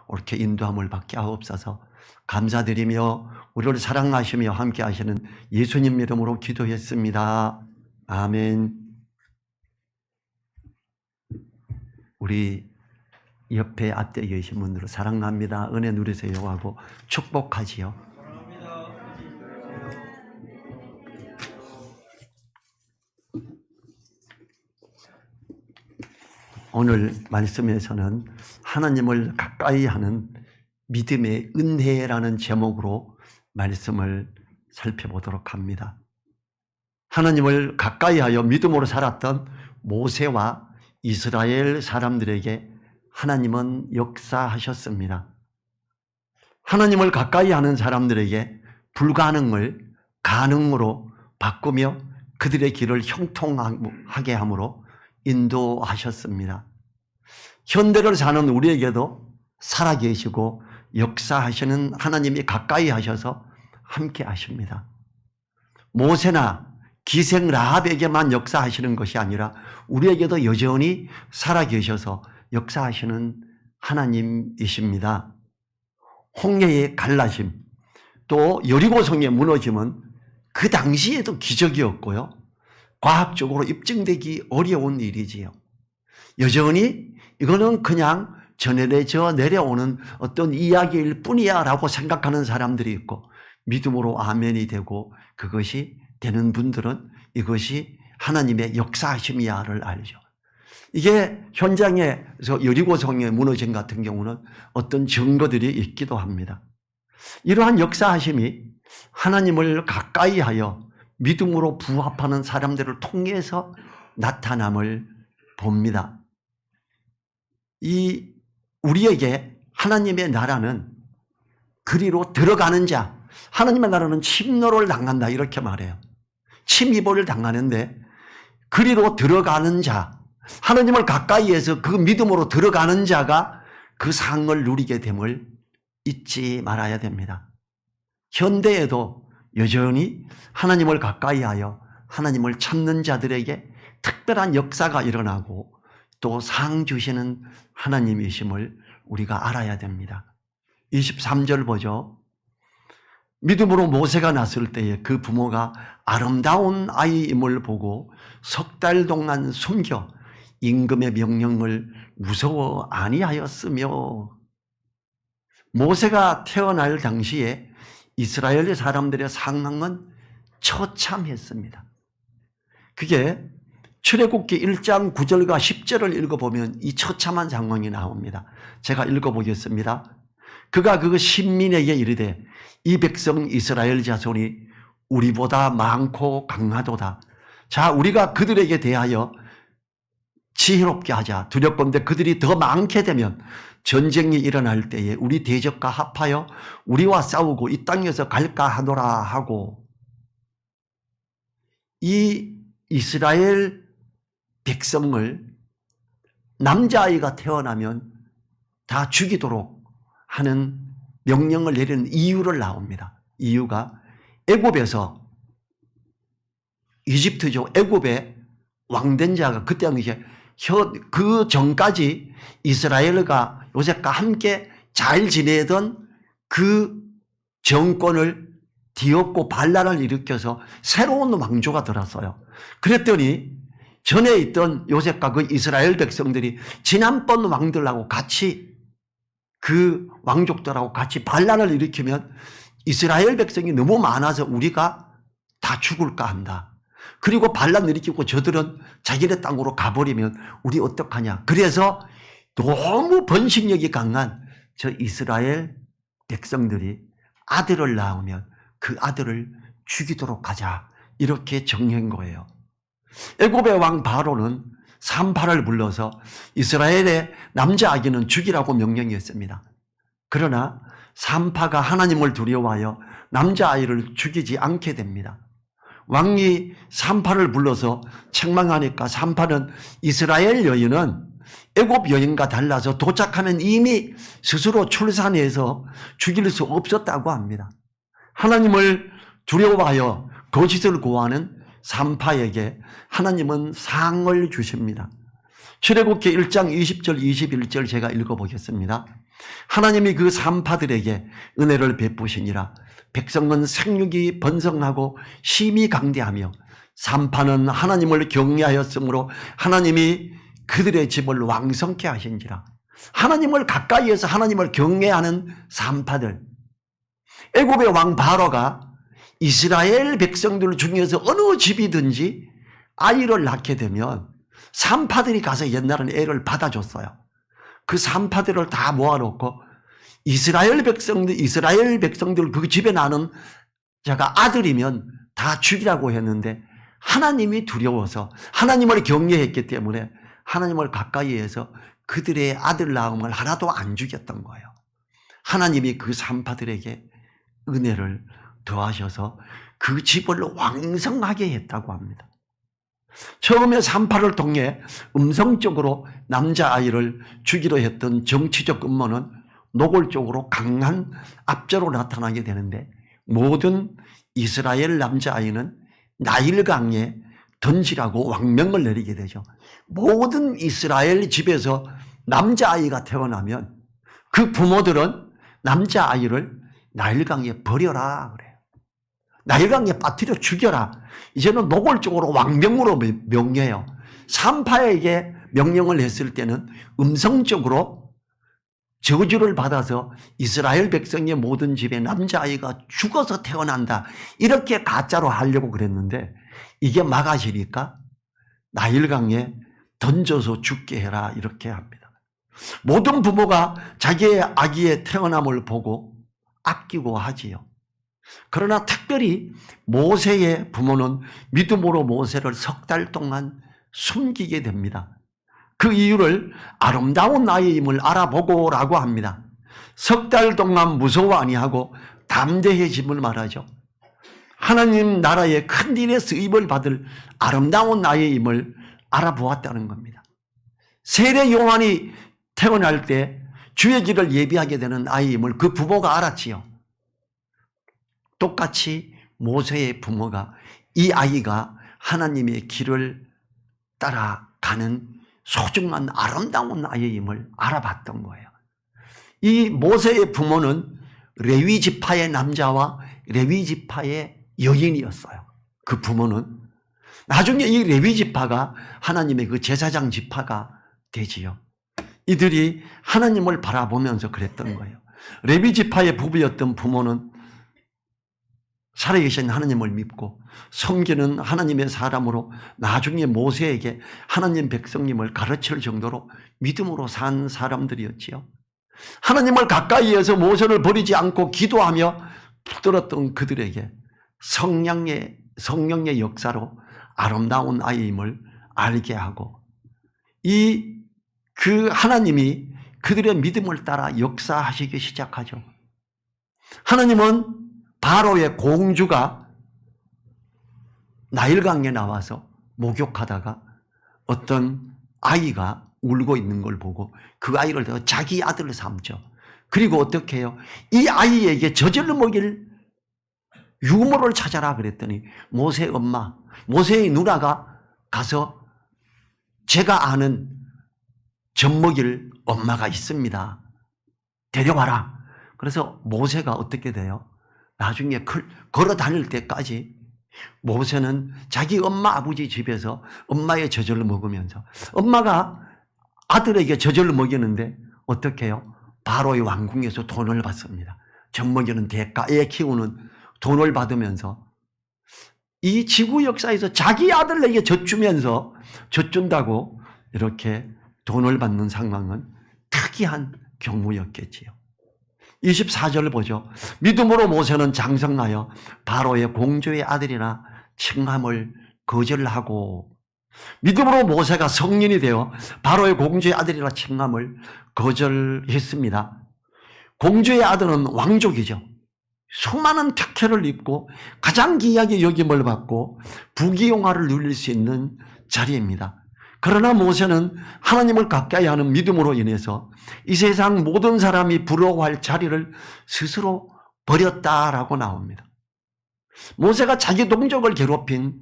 옳게 인도함을 받게 하옵소서. 감사드리며 우리를 사랑하시며 함께 하시는 예수님 이름으로 기도했습니다. 아멘. 우리 옆에 앞에 계신 분들을 사랑합니다, 은혜 누리세요 하고 축복하지요. 오늘 말씀에서는 하나님을 가까이 하는 믿음의 은혜라는 제목으로 말씀을 살펴보도록 합니다. 하나님을 가까이 하여 믿음으로 살았던 모세와 이스라엘 사람들에게 하나님은 역사하셨습니다. 하나님을 가까이 하는 사람들에게 불가능을 가능으로 바꾸며 그들의 길을 형통하게 함으로 인도하셨습니다. 현대를 사는 우리에게도 살아계시고 역사하시는 하나님이 가까이 하셔서 함께 하십니다. 모세나 기생 라합에게만 역사하시는 것이 아니라 우리에게도 여전히 살아계셔서 역사하시는 하나님이십니다. 홍해의 갈라짐, 또 여리고성의 무너짐은 그 당시에도 기적이었고요, 과학적으로 입증되기 어려운 일이지요. 여전히 이거는 그냥 전해져 내려오는 어떤 이야기일 뿐이야 라고 생각하는 사람들이 있고, 믿음으로 아멘이 되고 그것이 되는 분들은 이것이 하나님의 역사하심이야를 알죠. 이게 현장에서 여리고성의 무너짐 같은 경우는 어떤 증거들이 있기도 합니다. 이러한 역사하심이 하나님을 가까이 하여 믿음으로 부합하는 사람들을 통해서 나타남을 봅니다. 우리에게 하나님의 나라는 그리로 들어가는 자, 하나님의 나라는 침노를 당한다 이렇게 말해요. 침입을 당하는데 그리로 들어가는 자, 하나님을 가까이 해서 그 믿음으로 들어가는 자가 그 상을 누리게 됨을 잊지 말아야 됩니다. 현대에도 여전히 하나님을 가까이 하여 하나님을 찾는 자들에게 특별한 역사가 일어나고 또 상 주시는 하나님이심을 우리가 알아야 됩니다. 23절 보죠. 믿음으로 모세가 났을 때에 그 부모가 아름다운 아이임을 보고 석 달 동안 숨겨 임금의 명령을 무서워 아니하였으며, 모세가 태어날 당시에 이스라엘 사람들의 상황은 처참했습니다. 그게 출애굽기 1장 9절과 10절을 읽어보면 이 처참한 상황이 나옵니다. 제가 읽어보겠습니다. 그가 그 신민에게 이르되 이 백성 이스라엘 자손이 우리보다 많고 강하도다. 자, 우리가 그들에게 대하여 지혜롭게 하자. 두렵건대 그들이 더 많게 되면 전쟁이 일어날 때에 우리 대적과 합하여 우리와 싸우고 이 땅에서 갈까 하노라 하고, 이 이스라엘 백성을 남자아이가 태어나면 다 죽이도록 하는 명령을 내리는 이유를 나옵니다. 이유가 애굽에서, 이집트죠, 애굽에 왕된 자가 그때 당시에 그 전까지 이스라엘과 요셉과 함께 잘 지내던 그 정권을 뒤엎고 반란을 일으켜서 새로운 왕조가 들었어요. 그랬더니 전에 있던 요셉과 그 이스라엘 백성들이 지난번 왕들하고 같이, 그 왕족들하고 같이 반란을 일으키면 이스라엘 백성이 너무 많아서 우리가 다 죽을까 한다. 그리고 반란 일으키고 저들은 자기네 땅으로 가버리면 우리 어떡하냐. 그래서 너무 번식력이 강한 저 이스라엘 백성들이 아들을 낳으면 그 아들을 죽이도록 하자, 이렇게 정한 거예요. 애굽의 왕 바로는 산파를 불러서 이스라엘의 남자아기는 죽이라고 명령했습니다. 그러나 산파가 하나님을 두려워하여 남자아이를 죽이지 않게 됩니다. 왕이 산파를 불러서 책망하니까 산파는 이스라엘 여인은 애굽 여인과 달라서 도착하면 이미 스스로 출산해서 죽일 수 없었다고 합니다. 하나님을 두려워하여 거짓을 구하는 산파에게 하나님은 상을 주십니다. 출애굽기 1장 20절 21절 제가 읽어보겠습니다. 하나님이 그 산파들에게 은혜를 베푸시니라. 백성은 생육이 번성하고 심히 강대하며 산파는 하나님을 경외하였으므로 하나님이 그들의 집을 왕성케 하신지라. 하나님을 가까이에서 하나님을 경외하는 산파들. 애굽의 왕 바로가 이스라엘 백성들 중에서 어느 집이든지 아이를 낳게 되면 산파들이 가서 옛날에는 애를 받아줬어요. 그 산파들을 다 모아놓고 이스라엘 백성들 그 집에 나는 자가 아들이면 다 죽이라고 했는데 하나님이 두려워서 하나님을 경외했기 때문에 하나님을 가까이 해서 그들의 아들 낳음을 하나도 안 죽였던 거예요. 하나님이 그 산파들에게 은혜를 더하셔서 그 집을 왕성하게 했다고 합니다. 처음에 산파를 통해 음성적으로 남자아이를 주기로 했던 정치적 음모는 노골적으로 강한 압제로 나타나게 되는데 모든 이스라엘 남자아이는 나일강에 던지라고 왕명을 내리게 되죠. 모든 이스라엘 집에서 남자아이가 태어나면 그 부모들은 남자아이를 나일강에 버려라 그래요. 나일강에 빠뜨려 죽여라. 이제는 노골적으로 왕명으로 명해요. 산파에게 명령을 했을 때는 음성적으로 저주를 받아서 이스라엘 백성의 모든 집에 남자아이가 죽어서 태어난다. 이렇게 가짜로 하려고 그랬는데 이게 막아지니까 나일강에 던져서 죽게 해라 이렇게 합니다. 모든 부모가 자기의 아기의 태어남을 보고 아끼고 하지요. 그러나 특별히 모세의 부모는 믿음으로 모세를 3달 동안 숨기게 됩니다. 그 이유를 아름다운 아이임을 알아보고라고 합니다. 3달 동안 무서워 아니하고 담대해짐을 말하죠. 하나님 나라의 큰 일에 쓰임을 받을 아름다운 아이임을 알아보았다는 겁니다. 세례 요한이 태어날 때 주의 길을 예비하게 되는 아이임을 그 부모가 알았지요. 똑같이 모세의 부모가 이 아이가 하나님의 길을 따라가는 소중한 아름다운 아이임을 알아봤던 거예요. 이 모세의 부모는 레위 지파의 남자와 레위 지파의 여인이었어요. 그 부모는 나중에 이 레위 지파가 하나님의 그 제사장 지파가 되지요. 이들이 하나님을 바라보면서 그랬던 거예요. 레위 지파의 부부였던 부모는 살아계신 하나님을 믿고 섬기는 하나님의 사람으로 나중에 모세에게 하나님 백성님을 가르칠 정도로 믿음으로 산 사람들이었지요. 하나님을 가까이에서 모세를 버리지 않고 기도하며 붙들었던 그들에게 성령의 역사로 아름다운 아이임을 알게 하고 그 하나님이 그들의 믿음을 따라 역사하시기 시작하죠. 하나님은 바로의 공주가 나일강에 나와서 목욕하다가 어떤 아이가 울고 있는 걸 보고 그 아이를 자기 아들로 삼죠. 그리고 어떻게 해요? 이 아이에게 젖을 먹일 유모를 찾아라 그랬더니 모세의 엄마, 모세의 누나가 가서 제가 아는 젖 먹일 엄마가 있습니다. 데려와라. 그래서 모세가 어떻게 돼요? 나중에 걸어 다닐 때까지 모세는 자기 엄마 아버지 집에서 엄마의 젖을 먹으면서 엄마가 아들에게 젖을 먹이는데 어떻게 해요? 바로의 왕궁에서 돈을 받습니다. 젖 먹이는 대가, 애 키우는 돈을 받으면서 이 지구 역사에서 자기 아들에게 젖 주면서 젖 준다고 이렇게 돈을 받는 상황은 특이한 경우였겠지요. 24절 보죠. 믿음으로 모세는 장성하여 바로의 공주의 아들이라 칭함을 거절하고 믿음으로 모세가 성인이 되어 바로의 공주의 아들이라 칭함을 거절했습니다. 공주의 아들은 왕족이죠. 수많은 특혜를 입고 가장 귀하게 여김을 받고 부귀영화를 누릴 수 있는 자리입니다. 그러나 모세는 하나님을 가까이 하는 믿음으로 인해서 이 세상 모든 사람이 부러워할 자리를 스스로 버렸다라고 나옵니다. 모세가 자기 동족을 괴롭힌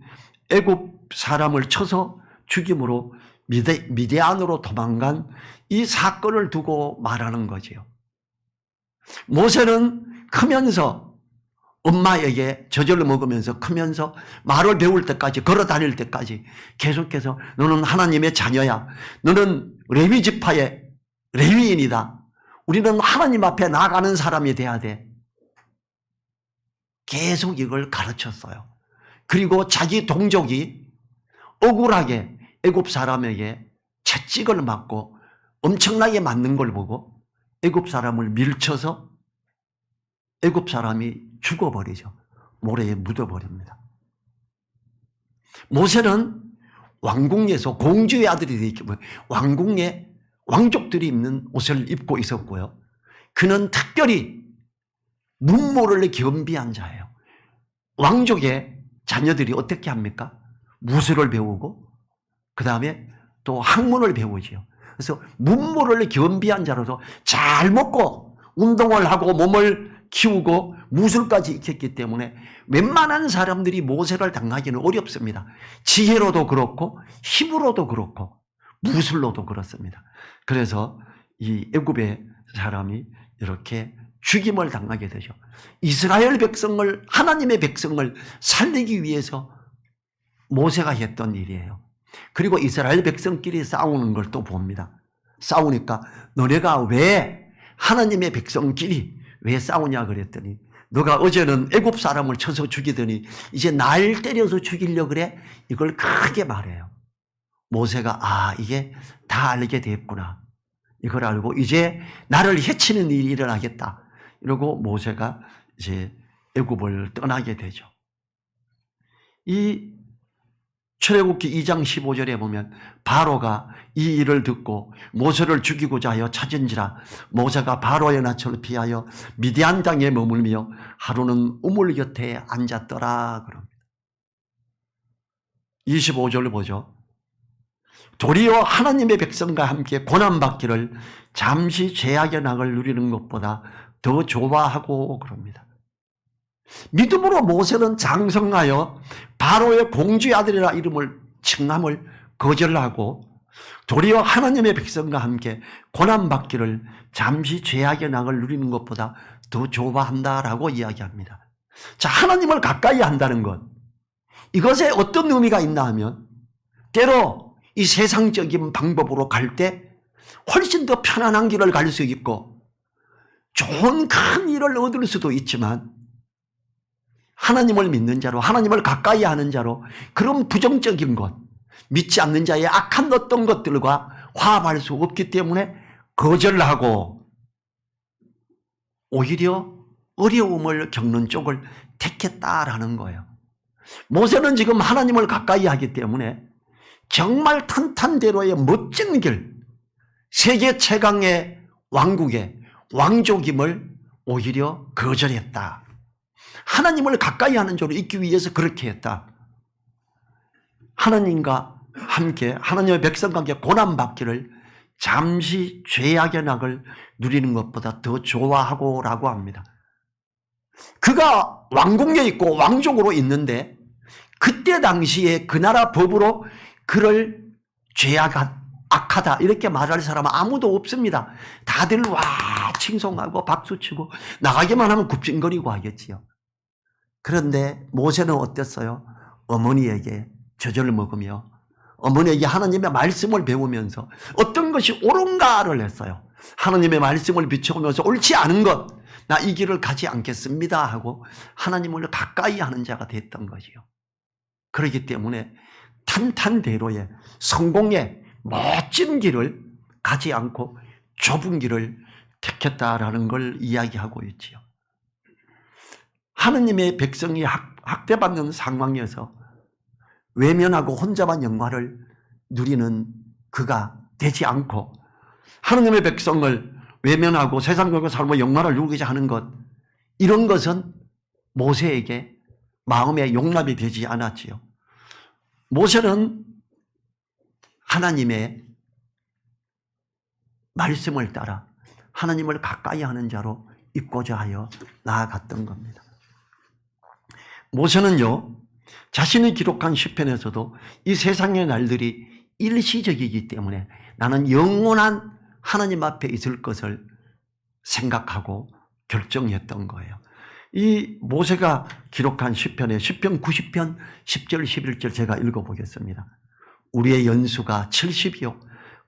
애굽 사람을 쳐서 죽임으로 미디안으로 도망간 이 사건을 두고 말하는 거지요. 모세는 크면서 엄마에게 저절로 먹으면서 크면서 말을 배울 때까지, 걸어 다닐 때까지 계속해서 너는 하나님의 자녀야. 너는 레위 지파의 레위인이다. 우리는 하나님 앞에 나아가는 사람이 돼야 돼. 계속 이걸 가르쳤어요. 그리고 자기 동족이 억울하게 애굽 사람에게 채찍을 맞고 엄청나게 맞는 걸 보고 애굽 사람을 밀쳐서 애굽 사람이 죽어버리죠. 모래에 묻어버립니다. 모세는 왕궁에서 공주의 아들이 되기 때문에 왕궁에 왕족들이 입는 옷을 입고 있었고요. 그는 특별히 문무를 겸비한 자예요. 왕족의 자녀들이 어떻게 합니까? 무술을 배우고 그 다음에 또 학문을 배우지요. 그래서 문무를 겸비한 자로서 잘 먹고 운동을 하고 몸을 키우고 무술까지 익혔기 때문에 웬만한 사람들이 모세를 당하기는 어렵습니다. 지혜로도 그렇고 힘으로도 그렇고 무술로도 그렇습니다. 그래서 이 애굽의 사람이 이렇게 죽임을 당하게 되죠. 이스라엘 백성을, 하나님의 백성을 살리기 위해서 모세가 했던 일이에요. 그리고 이스라엘 백성끼리 싸우는 걸 또 봅니다. 싸우니까 너네가 왜 하나님의 백성끼리 왜 싸우냐 그랬더니 너가 어제는 애굽 사람을 쳐서 죽이더니 이제 날 때려서 죽이려고 그래? 이걸 크게 말해요. 모세가 이게 다 알게 됐구나. 이걸 알고 이제 나를 해치는 일이 일어나겠다. 이러고 모세가 이제 애굽을 떠나게 되죠. 이 출애굽기 2장 15절에 보면 바로가 이 일을 듣고 모세를 죽이고자 하여 찾은지라 모세가 바로의 낯을 피하여 미디안 땅에 머물며 하루는 우물 곁에 앉았더라 그럽니다. 25절을 보죠. 도리어 하나님의 백성과 함께 고난받기를 잠시 죄악의 낙을 누리는 것보다 더 좋아하고 그럽니다. 믿음으로 모세는 장성하여 바로의 공주의 아들이라 이름을 칭함을 거절하고 도리어 하나님의 백성과 함께 고난받기를 잠시 죄악의 낙을 누리는 것보다 더 좋아한다라고 이야기합니다. 자, 하나님을 가까이 한다는 것, 이것에 어떤 의미가 있나 하면 때로 이 세상적인 방법으로 갈 때 훨씬 더 편안한 길을 갈 수 있고 좋은 큰 일을 얻을 수도 있지만 하나님을 믿는 자로, 하나님을 가까이 하는 자로 그런 부정적인 것, 믿지 않는 자의 악한 어떤 것들과 화합할 수 없기 때문에 거절하고 오히려 어려움을 겪는 쪽을 택했다라는 거예요. 모세는 지금 하나님을 가까이 하기 때문에 정말 탄탄대로의 멋진 길, 세계 최강의 왕국의 왕족임을 오히려 거절했다. 하나님을 가까이 하는 자로 있기 위해서 그렇게 했다. 하나님과 함께, 하나님의 백성과 함께 고난받기를 잠시 죄악의 낙을 누리는 것보다 더 좋아하고 라고 합니다. 그가 왕궁에 있고 왕족으로 있는데 그때 당시에 그 나라 법으로 그를 악하다 이렇게 말할 사람은 아무도 없습니다. 다들 와 칭송하고 박수치고 나가기만 하면 굽신거리고 하겠지요. 그런데 모세는 어땠어요? 어머니에게 젖을 먹으며 어머니에게 하나님의 말씀을 배우면서 어떤 것이 옳은가를 했어요. 하나님의 말씀을 비춰보면서 옳지 않은 것, 나 이 길을 가지 않겠습니다 하고 하나님을 가까이 하는 자가 됐던 거지요. 그렇기 때문에 탄탄대로의 성공의 멋진 길을 가지 않고 좁은 길을 택했다라는 걸 이야기하고 있지요. 하느님의 백성이 학대받는 상황에서 외면하고 혼자만 영광을 누리는 그가 되지 않고 하느님의 백성을 외면하고 세상적으로 살고 영광을 누리고자 하는 것, 이런 것은 모세에게 마음의 용납이 되지 않았지요. 모세는 하나님의 말씀을 따라 하나님을 가까이 하는 자로 있고자 하여 나아갔던 겁니다. 모세는요, 자신이 기록한 시편에서도 이 세상의 날들이 일시적이기 때문에 나는 영원한 하나님 앞에 있을 것을 생각하고 결정했던 거예요. 이 모세가 기록한 시편에 시편 90편 10절 11절 제가 읽어보겠습니다. 우리의 연수가 70이요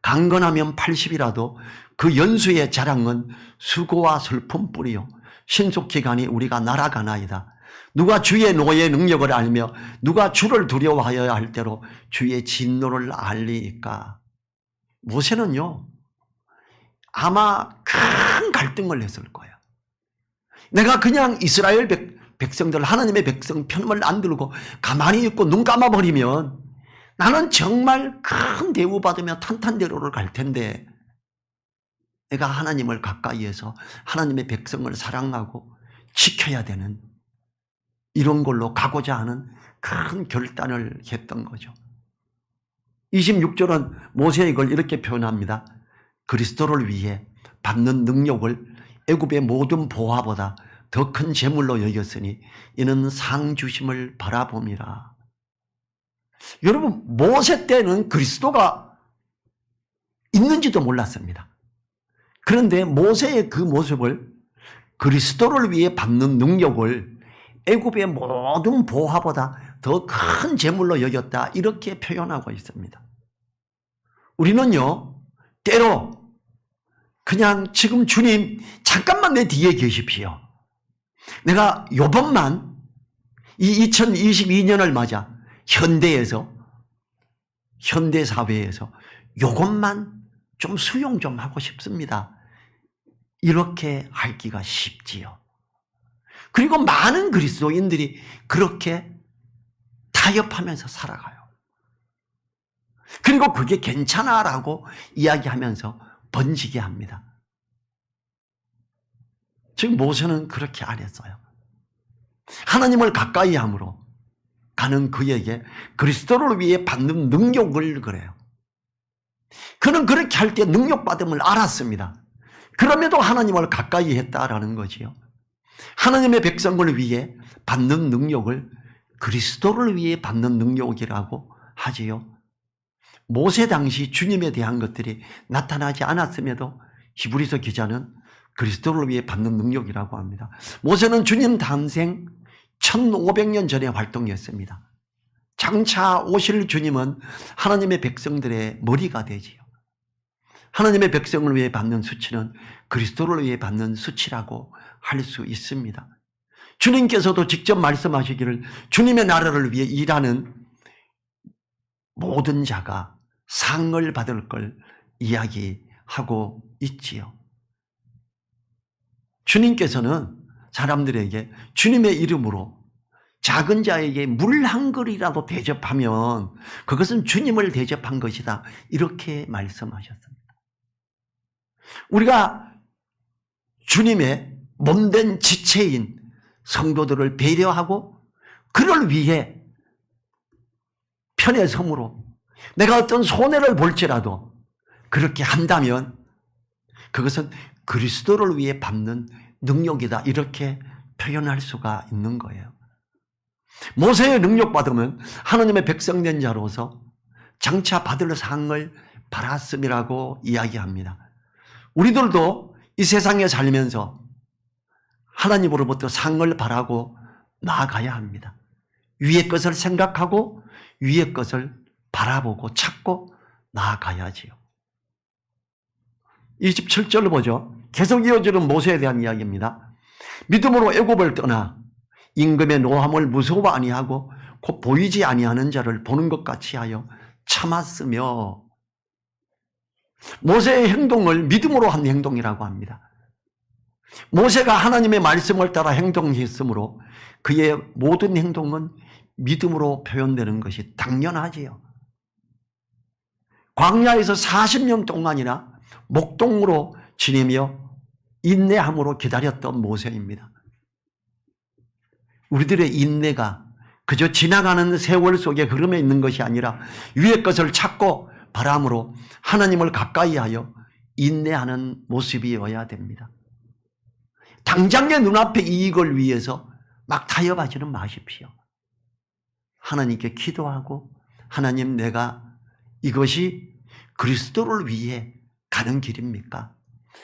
강건하면 80이라도 그 연수의 자랑은 수고와 슬픔뿐이요 신속기간이 우리가 날아가나이다. 누가 주의 노의 능력을 알며 누가 주를 두려워하여야 할 때로 주의 진노를 알리까. 모세는요 아마 큰 갈등을 했을 거예요. 내가 그냥 이스라엘 백성들 하나님의 백성 편을 안 들고 가만히 있고 눈 감아버리면 나는 정말 큰 대우받으며 탄탄대로를 갈 텐데 내가 하나님을 가까이에서 하나님의 백성을 사랑하고 지켜야 되는 이런 걸로 가고자 하는 큰 결단을 했던 거죠. 26절은 모세가 이걸 이렇게 표현합니다. 그리스도를 위해 받는 능력을 애굽의 모든 보화보다 더 큰 재물로 여겼으니 이는 상 주심을 바라봄이라. 여러분 모세 때는 그리스도가 있는지도 몰랐습니다. 그런데 모세의 그 모습을 그리스도를 위해 받는 능력을 애굽의 모든 보화보다 더 큰 재물로 여겼다 이렇게 표현하고 있습니다. 우리는요 때로 그냥 지금 주님 잠깐만 내 뒤에 계십시오. 내가 요번만 이 2022년을 맞아 현대사회에서 요것만 좀 수용 좀 하고 싶습니다. 이렇게 하기가 쉽지요. 그리고 많은 그리스도인들이 그렇게 타협하면서 살아가요. 그리고 그게 괜찮아라고 이야기하면서 번지게 합니다. 지금 모세는 그렇게 안 했어요. 하나님을 가까이 함으로 가는 그에게 그리스도를 위해 받는 능력을 그래요. 그는 그렇게 할 때 능력받음을 알았습니다. 그럼에도 하나님을 가까이 했다라는 거지요. 하나님의 백성을 위해 받는 능력을 그리스도를 위해 받는 능력이라고 하지요. 모세 당시 주님에 대한 것들이 나타나지 않았음에도 히브리서 기자는 그리스도를 위해 받는 능력이라고 합니다. 모세는 주님 탄생 1500년 전에 활동했습니다. 장차 오실 주님은 하나님의 백성들의 머리가 되지요. 하나님의 백성을 위해 받는 수치는 그리스도를 위해 받는 수치라고 할 수 있습니다. 주님께서도 직접 말씀하시기를 주님의 나라를 위해 일하는 모든 자가 상을 받을 걸 이야기하고 있지요. 주님께서는 사람들에게 주님의 이름으로 작은 자에게 물 한 그릇이라도 대접하면 그것은 주님을 대접한 것이다. 이렇게 말씀하셨습니다. 우리가 주님의 몸된 지체인 성도들을 배려하고 그를 위해 편에 섬으로 내가 어떤 손해를 볼지라도 그렇게 한다면 그것은 그리스도를 위해 받는 능력이다. 이렇게 표현할 수가 있는 거예요. 모세의 능력 받으면 하나님의 백성된 자로서 장차 받을 상을 받았음이라고 이야기합니다. 우리들도 이 세상에 살면서 하나님으로부터 상을 바라고 나아가야 합니다. 위의 것을 생각하고 위의 것을 바라보고 찾고 나아가야지요. 27절을 보죠. 계속 이어지는 모세에 대한 이야기입니다. 믿음으로 애굽을 떠나 임금의 노함을 무서워 아니하고 곧 보이지 아니하는 자를 보는 것 같이 하여 참았으며. 모세의 행동을 믿음으로 한 행동이라고 합니다. 모세가 하나님의 말씀을 따라 행동했으므로 그의 모든 행동은 믿음으로 표현되는 것이 당연하지요. 광야에서 40년 동안이나 목동으로 지내며 인내함으로 기다렸던 모세입니다. 우리들의 인내가 그저 지나가는 세월 속에 흐름에 있는 것이 아니라 위의 것을 찾고 바람으로 하나님을 가까이 하여 인내하는 모습이어야 됩니다. 당장의 눈앞의 이익을 위해서 막 타협하지는 마십시오. 하나님께 기도하고 하나님, 내가 이것이 그리스도를 위해 가는 길입니까?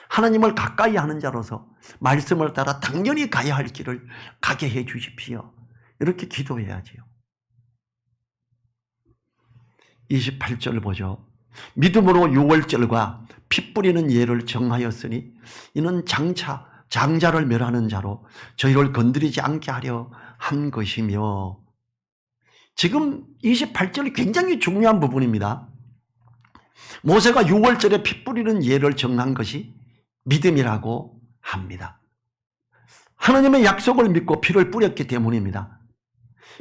하나님을 가까이 하는 자로서 말씀을 따라 당연히 가야 할 길을 가게 해 주십시오. 이렇게 기도해야지요. 28절 보죠. 믿음으로 유월절과 피 뿌리는 예를 정하였으니 이는 장자를 멸하는 자로 저희를 건드리지 않게 하려 한 것이며. 지금 28절이 굉장히 중요한 부분입니다. 모세가 유월절에 피 뿌리는 예를 정한 것이 믿음이라고 합니다. 하나님의 약속을 믿고 피를 뿌렸기 때문입니다.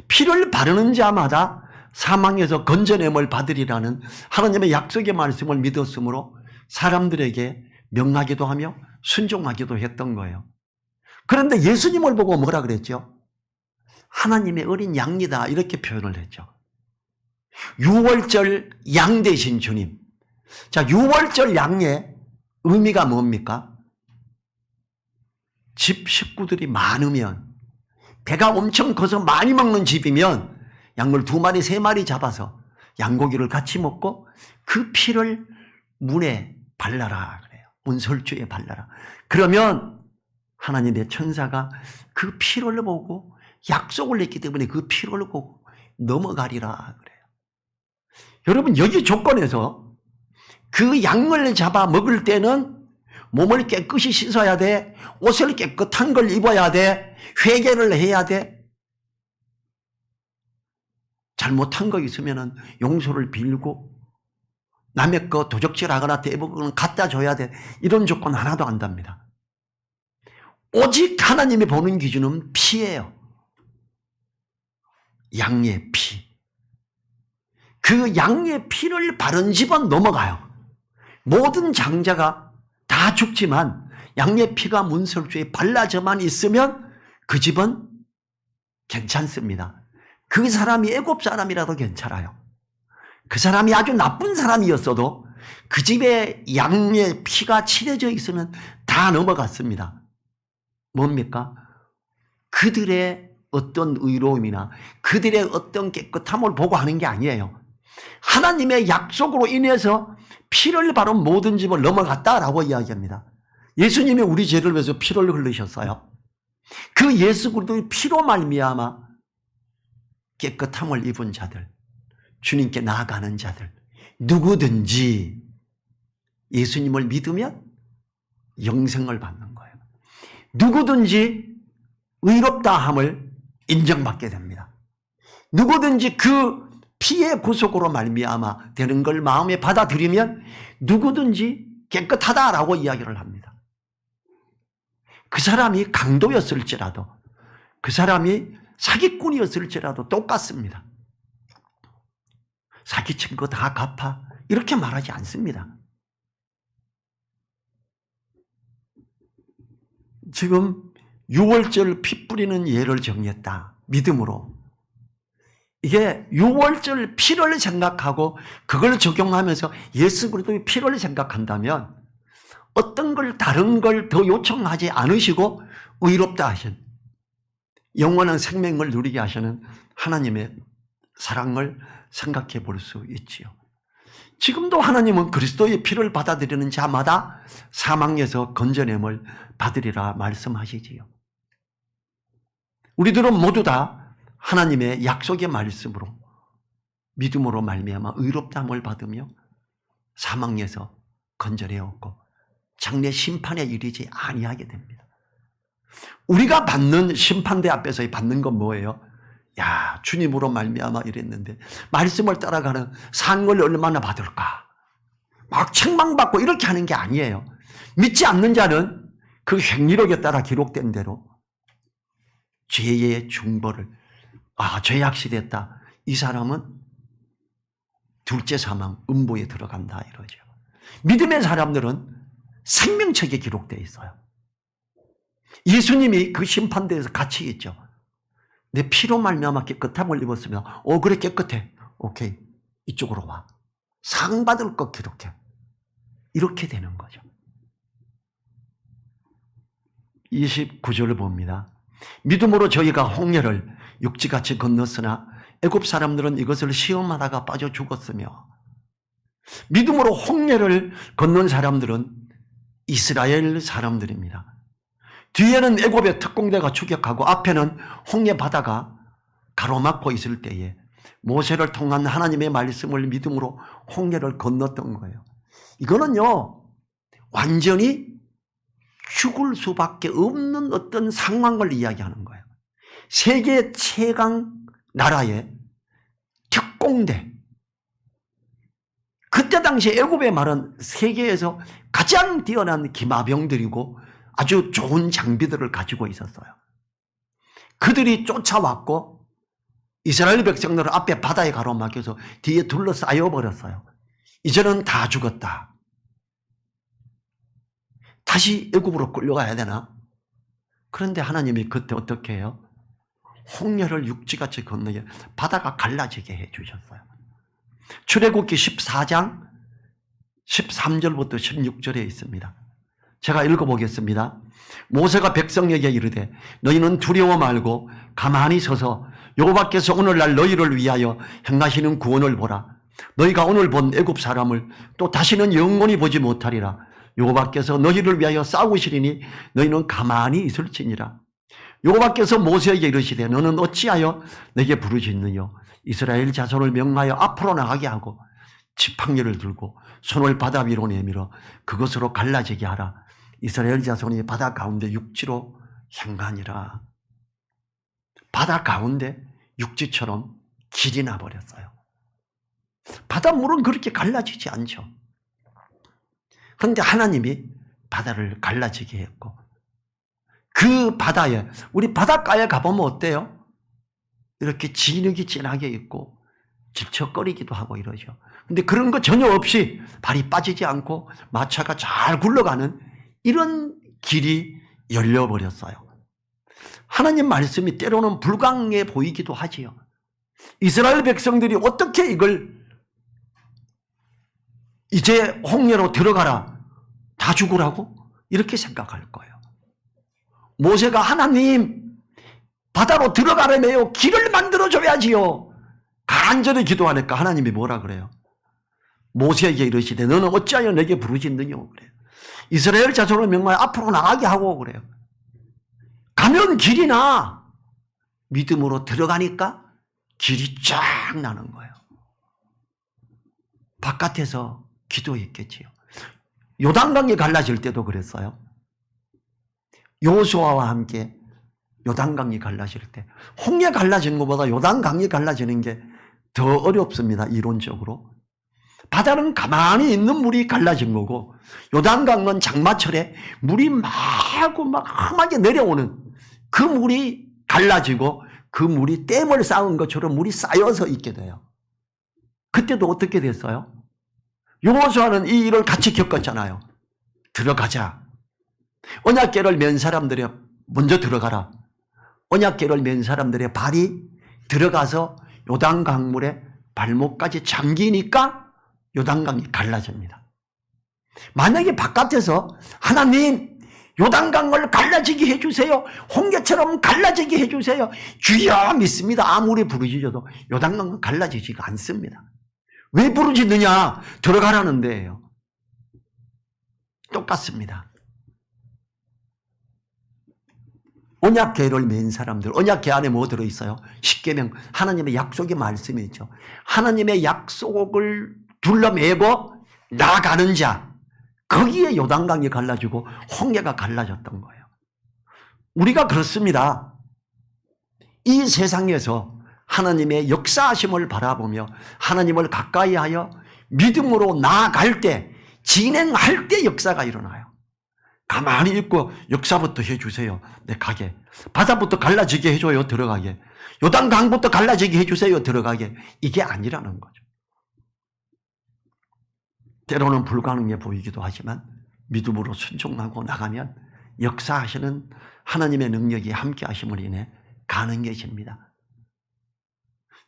피를 바르는 자마다 사망에서 건져냄을 받으리라는 하나님의 약속의 말씀을 믿었으므로 사람들에게 명하기도 하며 순종하기도 했던 거예요. 그런데 예수님을 보고 뭐라 그랬죠? 하나님의 어린 양이다 이렇게 표현을 했죠. 유월절 양 되신 주님. 자, 유월절 양의 의미가 뭡니까? 집 식구들이 많으면, 배가 엄청 커서 많이 먹는 집이면 양을 2마리 3마리 잡아서 양고기를 같이 먹고 그 피를 문에 발라라 그래요. 문 설주에 발라라. 그러면 하나님의 천사가 그 피를 보고 약속을 했기 때문에 그 피를 보고 넘어가리라 그래요. 여러분, 여기 조건에서 그 양을 잡아 먹을 때는 몸을 깨끗이 씻어야 돼. 옷을 깨끗한 걸 입어야 돼. 회개를 해야 돼. 잘못한 거 있으면 용서를 빌고 남의 거 도적질하거나 대부분 갖다 줘야 돼. 이런 조건 하나도 안 답니다. 오직 하나님이 보는 기준은 피예요. 양의 피. 그 양의 피를 바른 집은 넘어가요. 모든 장자가 다 죽지만 양의 피가 문설주에 발라져만 있으면 그 집은 괜찮습니다. 그 사람이 애굽 사람이라도 괜찮아요. 그 사람이 아주 나쁜 사람이었어도 그 집에 양의 피가 칠해져 있으면 다 넘어갔습니다. 뭡니까? 그들의 어떤 의로움이나 그들의 어떤 깨끗함을 보고 하는 게 아니에요. 하나님의 약속으로 인해서 피를 바른 모든 집을 넘어갔다라고 이야기합니다. 예수님이 우리 죄를 위해서 피를 흘리셨어요. 그 예수 그리스도의 피로 말미암아 깨끗함을 입은 자들, 주님께 나아가는 자들, 누구든지 예수님을 믿으면 영생을 받는 거예요. 누구든지 의롭다함을 인정받게 됩니다. 누구든지 그 피의 구속으로 말미암아 되는 걸 마음에 받아들이면 누구든지 깨끗하다라고 이야기를 합니다. 그 사람이 강도였을지라도, 그 사람이 사기꾼이었을지라도 똑같습니다. 사기친 거 다 갚아 이렇게 말하지 않습니다. 지금 6월절 피 뿌리는 예를 정했다. 믿음으로. 이게 6월절 피를 생각하고 그걸 적용하면서 예수 그리스도의 피를 생각한다면 어떤 걸 다른 걸 더 요청하지 않으시고 의롭다 하신, 영원한 생명을 누리게 하시는 하나님의 사랑을 생각해 볼 수 있지요. 지금도 하나님은 그리스도의 피를 받아들이는 자마다 사망에서 건져냄을 받으리라 말씀하시지요. 우리들은 모두 다 하나님의 약속의 말씀으로 믿음으로 말미암아 의롭다함을 받으며 사망에서 건져내었고 장래 심판에 이르지 아니하게 됩니다. 우리가 받는 심판대 앞에서 받는 건 뭐예요? 야, 주님으로 말미암아 이랬는데 말씀을 따라가는 상을 얼마나 받을까? 막 책망받고 이렇게 하는 게 아니에요. 믿지 않는 자는 그 행위력에 따라 기록된 대로 죄의 중벌을, 죄악시 됐다. 이 사람은 둘째 사망, 음부에 들어간다 이러죠. 믿음의 사람들은 생명책에 기록되어 있어요. 예수님이 그 심판대에서 같이 있죠. 내 피로 말미암아 깨끗함을 입었으면 그래 깨끗해. 오케이. 이쪽으로 와. 상 받을 것 기록해. 이렇게 되는 거죠. 29절을 봅니다. 믿음으로 저희가 홍해를 육지같이 건넜으나 애굽 사람들은 이것을 시험하다가 빠져 죽었으며, 믿음으로 홍해를 건넌 사람들은 이스라엘 사람들입니다. 뒤에는 애굽의 특공대가 추격하고 앞에는 홍해 바다가 가로막고 있을 때에 모세를 통한 하나님의 말씀을 믿음으로 홍해를 건넜던 거예요. 이거는요, 완전히 죽을 수밖에 없는 어떤 상황을 이야기하는 거예요. 세계 최강 나라의 특공대. 그때 당시 애굽의 말은 세계에서 가장 뛰어난 기마병들이고 아주 좋은 장비들을 가지고 있었어요. 그들이 쫓아왔고 이스라엘 백성들은 앞에 바다에 가로막혀서 뒤에 둘러싸여 버렸어요. 이제는 다 죽었다. 다시 애굽으로 끌려가야 되나? 그런데 하나님이 그때 어떻게 해요? 홍해를 육지같이 건너게 바다가 갈라지게 해주셨어요. 출애굽기 14장 13절부터 16절에 있습니다. 제가 읽어보겠습니다. 모세가 백성에게 이르되 너희는 두려워 말고 가만히 서서 여호와께서 오늘날 너희를 위하여 행하시는 구원을 보라. 너희가 오늘 본 애굽 사람을 또 다시는 영원히 보지 못하리라. 여호와께서 너희를 위하여 싸우시리니 너희는 가만히 있을지니라. 여호와께서 모세에게 이르시되 너는 어찌하여 내게 부르짖느냐. 이스라엘 자손을 명하여 앞으로 나가게 하고 지팡이를 들고 손을 바다 위로 내밀어 그것으로 갈라지게 하라. 이스라엘 자손이 바다 가운데 육지로 행하니라. 바다 가운데 육지처럼 길이 나버렸어요. 바닷물은 그렇게 갈라지지 않죠. 그런데 하나님이 바다를 갈라지게 했고 그 바다에, 우리 바닷가에 가보면 어때요? 이렇게 진흙이 진하게 있고 질척거리기도 하고 이러죠. 근데 그런 거 전혀 없이 발이 빠지지 않고 마차가 잘 굴러가는 이런 길이 열려버렸어요. 하나님 말씀이 때로는 불가능해 보이기도 하지요. 이스라엘 백성들이 어떻게 이걸 이제 홍해로 들어가라, 다 죽으라고? 이렇게 생각할 거예요. 모세가 하나님 바다로 들어가려면 길을 만들어줘야지요. 간절히 기도하니까 하나님이 뭐라 그래요? 모세에게 이르시되 너는 어찌하여 내게 부르짖느냐 그래요. 이스라엘 자손을 명하여 앞으로 나가게 하고 그래요. 가면 길이 나. 믿음으로 들어가니까 길이 쫙 나는 거예요. 바깥에서 기도했겠지요. 요단강이 갈라질 때도 그랬어요. 여호수아와 함께 요단강이 갈라질 때 홍해 갈라지는 것보다 요단강이 갈라지는 게 더 어렵습니다. 이론적으로. 바다는 가만히 있는 물이 갈라진 거고 요단강은 장마철에 물이 마구 막 험하게 내려오는 그 물이 갈라지고 그 물이 댐을 쌓은 것처럼 물이 쌓여서 있게 돼요. 그때도 어떻게 됐어요? 여호수아는 이 일을 같이 겪었잖아요. 들어가자. 언약궤를 맨 사람들이 먼저 들어가라. 언약궤를 맨 사람들의 발이 들어가서 요단강물에 발목까지 잠기니까 요단강이 갈라집니다. 만약에 바깥에서 하나님 요단강을 갈라지게 해주세요. 홍해처럼 갈라지게 해주세요. 주여 믿습니다. 아무리 부르짖어도 요단강은 갈라지지가 않습니다. 왜 부르짖느냐? 들어가라는 데예요. 똑같습니다. 언약궤를 맨 사람들, 언약궤 안에 뭐 들어있어요? 십계명, 하나님의 약속의 말씀이 있죠. 하나님의 약속을 둘러매고 나아가는 자, 거기에 요단강이 갈라지고 홍해가 갈라졌던 거예요. 우리가 그렇습니다. 이 세상에서 하나님의 역사하심을 바라보며 하나님을 가까이하여 믿음으로 나아갈 때, 진행할 때 역사가 일어나요. 가만히 있고 역사부터 해주세요. 내 가게. 바다부터 갈라지게 해줘요. 들어가게. 요단강부터 갈라지게 해주세요. 들어가게. 이게 아니라는 거죠. 때로는 불가능해 보이기도 하지만 믿음으로 순종하고 나가면 역사하시는 하나님의 능력이 함께 하심으로 인해 가능해집니다.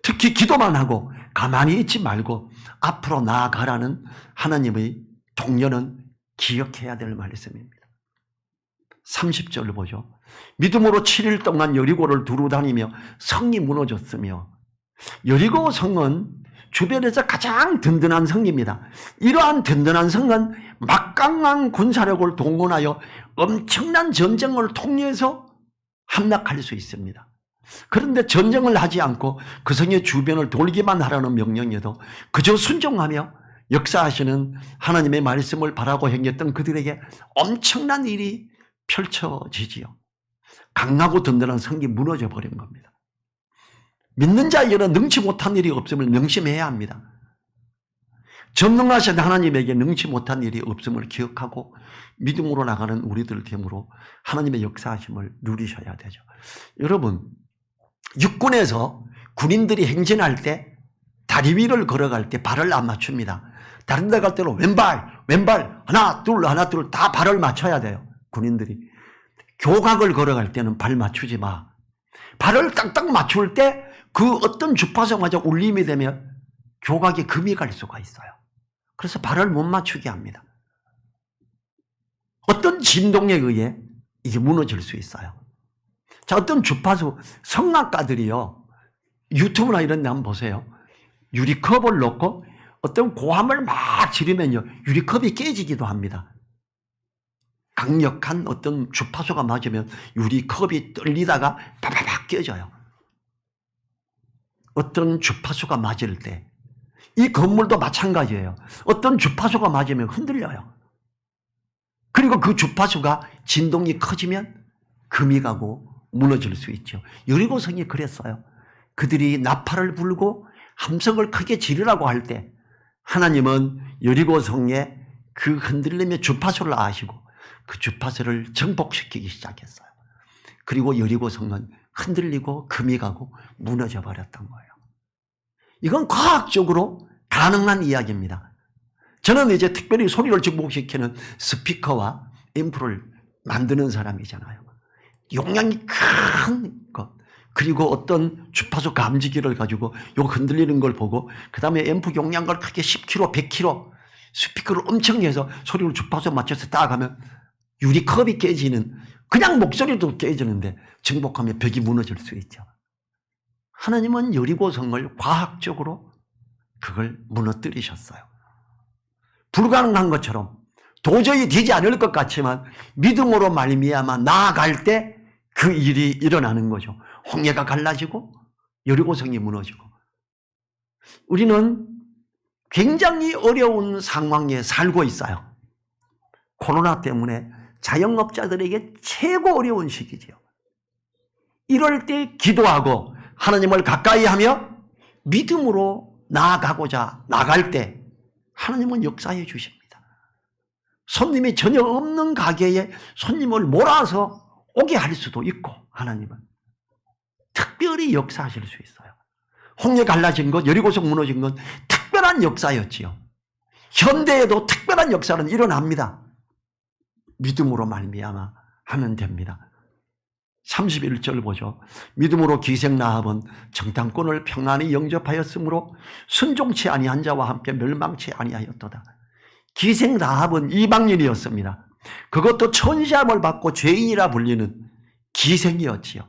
특히 기도만 하고 가만히 있지 말고 앞으로 나아가라는 하나님의 독려는 기억해야 될 말씀입니다. 30절을 보죠. 믿음으로 7일 동안 여리고를 두루 다니며 성이 무너졌으며, 여리고 성은 주변에서 가장 든든한 성입니다. 이러한 든든한 성은 막강한 군사력을 동원하여 엄청난 전쟁을 통해서 함락할 수 있습니다. 그런데 전쟁을 하지 않고 그 성의 주변을 돌기만 하라는 명령에도 그저 순종하며 역사하시는 하나님의 말씀을 바라고 행했던 그들에게 엄청난 일이 펼쳐지지요. 강하고 든든한 성이 무너져 버린 겁니다. 믿는 자에게는 능치 못한 일이 없음을 명심해야 합니다. 전능하신 하나님에게 능치 못한 일이 없음을 기억하고 믿음으로 나가는 우리들 되므로 하나님의 역사하심을 누리셔야 되죠. 여러분, 육군에서 군인들이 행진할 때 다리 위를 걸어갈 때 발을 안 맞춥니다. 다른 데 갈 때는 왼발 하나 둘 다 발을 맞춰야 돼요. 군인들이. 교각을 걸어갈 때는 발 맞추지 마. 발을 딱딱 맞출 때 그 어떤 주파수마저 울림이 되면 교각에 금이 갈 수가 있어요. 그래서 발을 못 맞추게 합니다. 어떤 진동에 의해 이게 무너질 수 있어요. 자, 어떤 주파수, 성악가들이요, 유튜브나 이런 데 한번 보세요. 유리컵을 놓고 어떤 고함을 막 지르면요, 유리컵이 깨지기도 합니다. 강력한 어떤 주파수가 맞으면 유리컵이 떨리다가 바바박 깨져요. 어떤 주파수가 맞을 때, 이 건물도 마찬가지예요. 어떤 주파수가 맞으면 흔들려요. 그리고 그 주파수가 진동이 커지면 금이 가고 무너질 수 있죠. 여리고성이 그랬어요. 그들이 나팔을 불고 함성을 크게 지르라고 할 때 하나님은 여리고성에 그 흔들림의 주파수를 아시고 그 주파수를 정복시키기 시작했어요. 그리고 여리고성은 흔들리고 금이 가고 무너져 버렸던 거예요. 이건 과학적으로 가능한 이야기입니다. 저는 이제 특별히 소리를 정복시키는 스피커와 앰프를 만드는 사람이잖아요. 용량이 큰 것, 그리고 어떤 주파수 감지기를 가지고 요 흔들리는 걸 보고 그 다음에 앰프 용량을 크게 10kg, 100kg 스피커를 엄청 해서 소리를 주파수 맞춰서 딱 하면 유리컵이 깨지는, 그냥 목소리도 깨지는데 정복하면 벽이 무너질 수 있죠. 하나님은 여리고성을 과학적으로 그걸 무너뜨리셨어요. 불가능한 것처럼 도저히 되지 않을 것 같지만 믿음으로 말미암아 나아갈 때 그 일이 일어나는 거죠. 홍해가 갈라지고 여리고성이 무너지고. 우리는 굉장히 어려운 상황에 살고 있어요. 코로나 때문에 자영업자들에게 최고 어려운 시기지요. 이럴 때 기도하고 하나님을 가까이 하며 믿음으로 나아가고자 나갈 때 하나님은 역사해 주십니다. 손님이 전혀 없는 가게에 손님을 몰아서 오게 할 수도 있고 하나님은 특별히 역사하실 수 있어요. 홍해 갈라진 것, 여리고성 무너진 건 특별한 역사였지요. 현대에도 특별한 역사는 일어납니다. 믿음으로 말미암아 하면 됩니다. 31절 보죠. 믿음으로 기생 라합은 정탐꾼을 평안히 영접하였으므로 순종치 아니한 자와 함께 멸망치 아니하였도다. 기생 라합은 이방인이었습니다. 그것도 천시함을 받고 죄인이라 불리는 기생이었지요.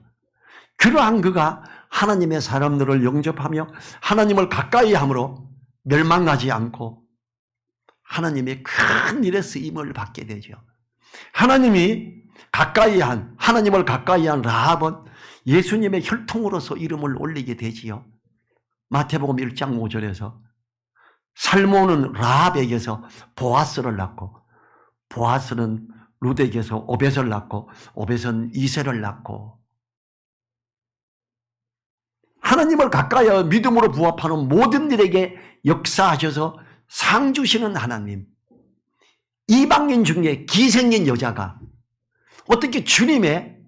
그러한 그가 하나님의 사람들을 영접하며 하나님을 가까이 함으로 멸망하지 않고 하나님의 큰 일에 쓰임을 받게 되죠. 하나님을 가까이 한 라합은 예수님의 혈통으로서 이름을 올리게 되지요. 마태복음 1장 5절에서 살몬은 라합에게서 보아스를 낳고 보아스는 룻에게서 오벳을 낳고 오벳은 이새를 낳고, 하나님을 가까이 믿음으로 부합하는 모든 일에게 역사하셔서 상 주시는 하나님, 이방인 중에 기생인 여자가 어떻게 주님의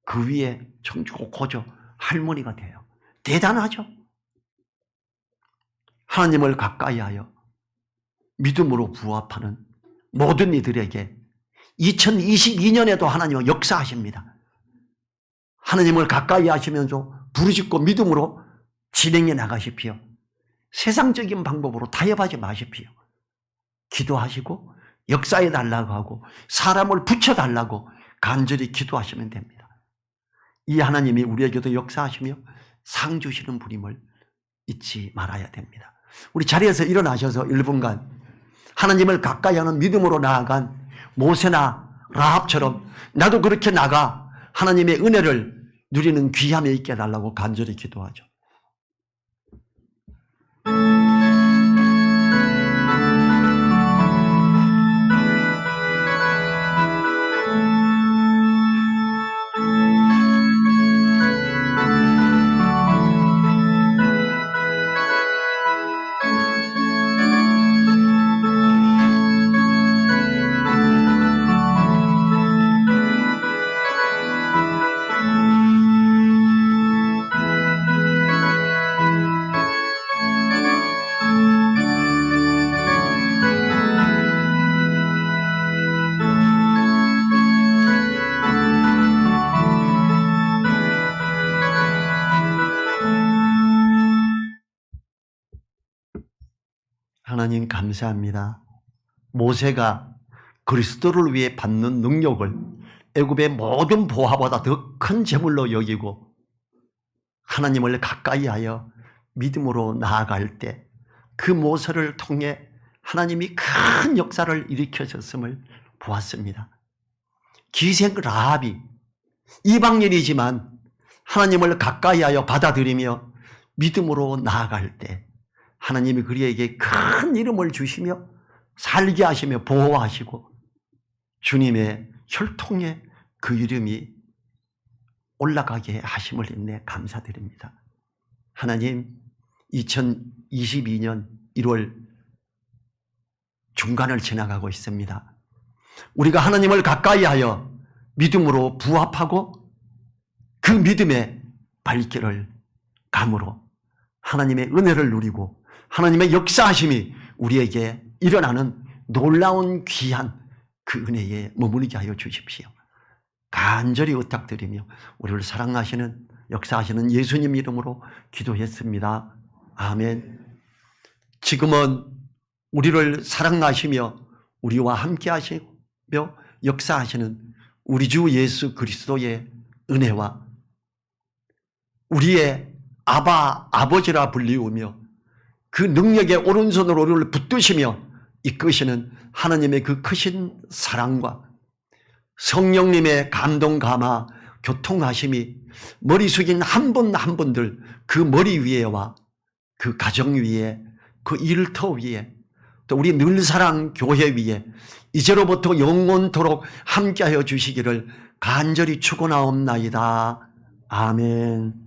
그 위에 청주고 고조 할머니가 돼요. 대단하죠. 하나님을 가까이 하여 믿음으로 부합하는 모든 이들에게 2022년에도 하나님은 역사하십니다. 하나님을 가까이 하시면서 부르짖고 믿음으로 진행해 나가십시오. 세상적인 방법으로 타협하지 마십시오. 기도하시고 역사해 달라고 하고 사람을 붙여달라고 간절히 기도하시면 됩니다. 이 하나님이 우리에게도 역사하시며 상 주시는 분임을 잊지 말아야 됩니다. 우리 자리에서 일어나셔서 1분간 하나님을 가까이 하는 믿음으로 나아간 모세나 라합처럼 나도 그렇게 나가 하나님의 은혜를 누리는 귀함에 있게 해달라고 간절히 기도하죠. 하나님 감사합니다. 모세가 그리스도를 위해 받는 능력을 애굽의 모든 보화보다 더 큰 재물로 여기고 하나님을 가까이 하여 믿음으로 나아갈 때 그 모세를 통해 하나님이 큰 역사를 일으켜줬음을 보았습니다. 기생 라합이 이방인이지만 하나님을 가까이 하여 받아들이며 믿음으로 나아갈 때 하나님이 그에게 큰 이름을 주시며 살게 하시며 보호하시고 주님의 혈통에 그 이름이 올라가게 하심을 인해 감사드립니다. 하나님, 2022년 1월 중간을 지나가고 있습니다. 우리가 하나님을 가까이 하여 믿음으로 부합하고 그 믿음의 발길을 감으로 하나님의 은혜를 누리고 하나님의 역사하심이 우리에게 일어나는 놀라운 귀한 그 은혜에 머무르게 하여 주십시오. 간절히 부탁드리며 우리를 사랑하시는 역사하시는 예수님 이름으로 기도했습니다. 아멘. 지금은 우리를 사랑하시며 우리와 함께 하시며 역사하시는 우리 주 예수 그리스도의 은혜와 우리의 아버지라 불리우며 그 능력의 오른손으로 우리를 붙드시며 이끄시는 하나님의 그 크신 사랑과 성령님의 감동 감화 교통하심이 머리 숙인 한 분 한 분들 그 머리 위에와 그 가정 위에 그 일터 위에 또 우리 늘사랑 교회 위에 이제로부터 영원토록 함께하여 주시기를 간절히 축원하옵나이다. 아멘.